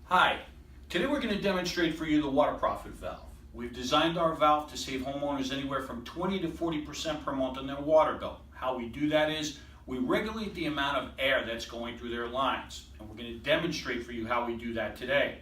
Hi, today we're going to demonstrate for you the Waterprofit valve. We've designed our valve to save homeowners anywhere from 20 to 40% per month on their water bill. How we do that is we regulate the amount of air that's going through their lines, and we're going to demonstrate for you how we do that today.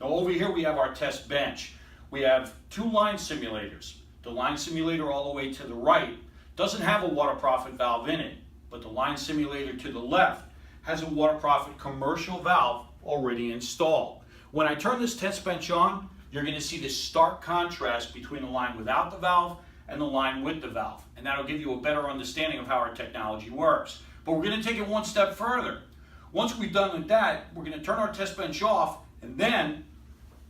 Now over here we have our test bench. We have two line simulators. The line simulator all the way to the right doesn't have a Waterprofit valve in it, but the line simulator to the left has a Waterprofit commercial valve already installed. When I turn this test bench on, you're going to see this stark contrast between the line without the valve and the line with the valve, and that'll give you a better understanding of how our technology works. But we're going to take it one step further. Once we've done with that, we're going to turn our test bench off, and then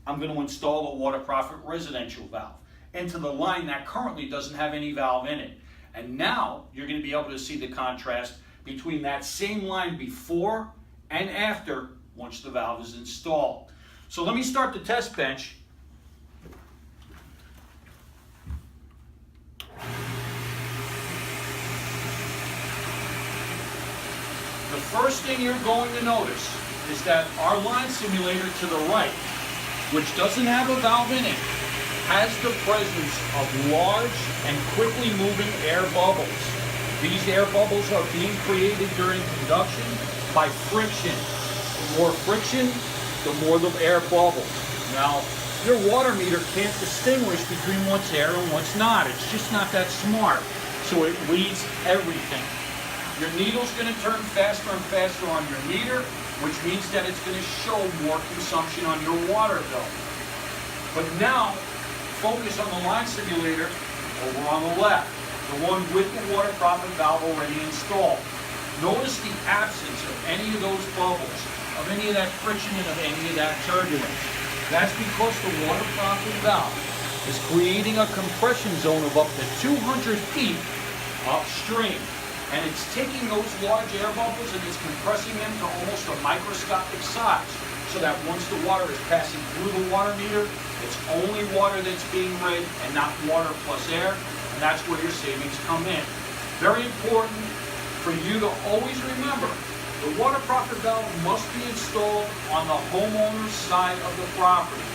I'm going to install a Waterprofit residential valve into the line that currently doesn't have any valve in it. And now you're going to be able to see the contrast between that same line before and after once the valve is installed. So let me start the test bench. The first thing you're going to notice is that our line simulator to the right, which doesn't have a valve in it, has the presence of large and quickly moving air bubbles. These air bubbles are being created during conduction by friction. The more friction, the more the air bubbles. Now, your water meter can't distinguish between what's air and what's not. It's just not that smart. So it reads everything. Your needle's going to turn faster and faster on your meter, which means that it's going to show more consumption on your water bill. But now, focus on the line simulator over on the left, the one with the Waterprofit valve already installed. Notice the absence of any of those bubbles, of any of that friction and of any of that turbulence. That's because the Waterprofit valve is creating a compression zone of up to 200 feet upstream. And it's taking those large air bubbles and it's compressing them to almost a microscopic size, so that once the water is passing through the water meter, it's only water that's being read and not water plus air, and that's where your savings come in. Very important for you to always remember, the Waterprofit valve must be installed on the homeowner's side of the property.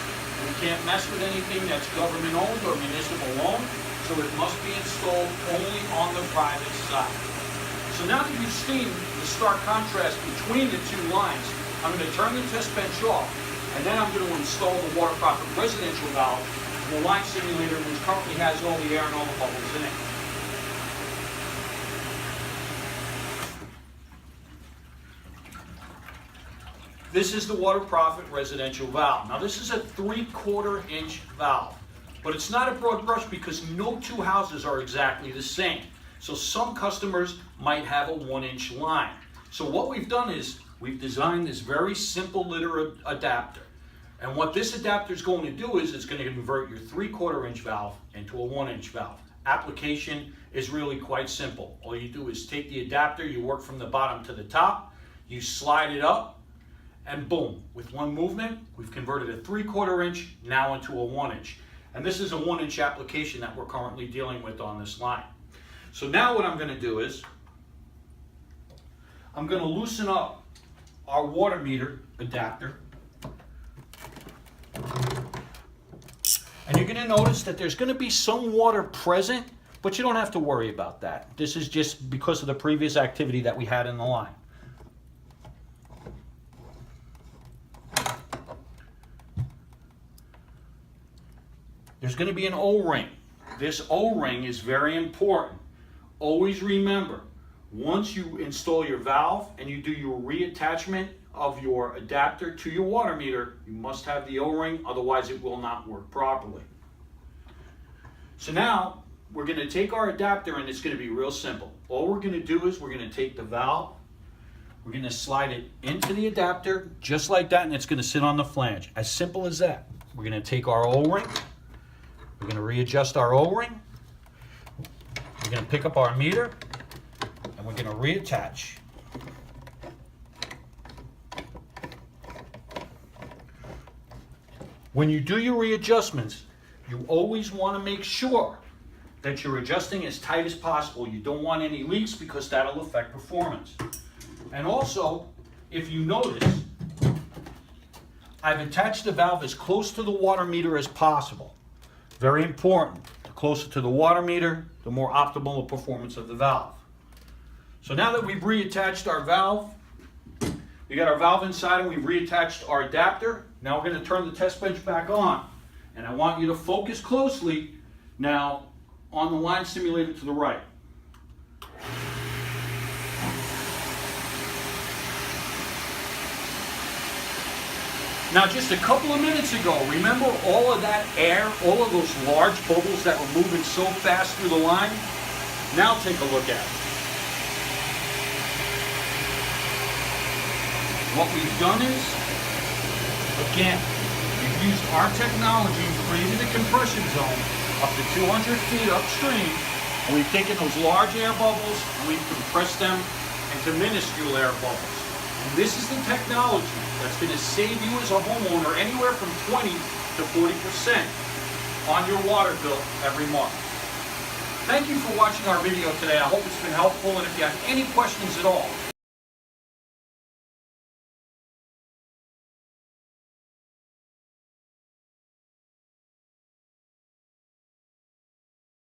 We can't mess with anything that's government owned or municipal owned, so it must be installed only on the private side. So now that you've seen the stark contrast between the two lines, I'm going to turn the test bench off, and then I'm going to install the Waterprofit residential valve in the line simulator, which currently has all the air and all the bubbles in it. This is the Waterprofit residential valve. Now this is a 3/4 inch valve, but it's not a broad brush because no two houses are exactly the same. So some customers might have a 1-inch line. So what we've done is we've designed this very simple liter adapter. And what this adapter is going to do is it's going to convert your 3/4 inch valve into a 1-inch valve. Application is really quite simple. All you do is take the adapter, you work from the bottom to the top, you slide it up, and boom, with one movement, we've converted a 3/4 inch now into a 1-inch. And this is a 1-inch application that we're currently dealing with on this line. So now what I'm going to do is I'm going to loosen up our water meter adapter. And you're going to notice that there's going to be some water present, but you don't have to worry about that. This is just because of the previous activity that we had in the line. There's going to be an O-ring. This O-ring is very important. Always remember, once you install your valve and you do your reattachment of your adapter to your water meter, you must have the O-ring, otherwise it will not work properly. So now we're going to take our adapter and it's going to be real simple. All we're going to do is we're going to take the valve, we're going to slide it into the adapter just like that, and it's going to sit on the flange. As simple as that. We're going to take our O-ring, we're going to readjust our O-ring, we're going to pick up our meter, and we're going to reattach. When you do your readjustments, you always want to make sure that you're adjusting as tight as possible. You don't want any leaks because that'll affect performance. And also, if you notice, I've attached the valve as close to the water meter as possible. Very important. The closer to the water meter, the more optimal the performance of the valve. So now that we've reattached our valve, we got our valve inside and we've reattached our adapter. Now we're going to turn the test bench back on. And I want you to focus closely now on the line simulated to the right. Now just a couple of minutes ago, remember all of that air, all of those large bubbles that were moving so fast through the line? Now take a look at it. What we've done is, again, we've used our technology and created a compression zone up to 200 feet upstream, and we've taken those large air bubbles and we've compressed them into minuscule air bubbles. And this is the technology that's going to save you as a homeowner anywhere from 20 to 40% on your water bill every month. Thank you for watching our video today. I hope it's been helpful, and if you have any questions at all,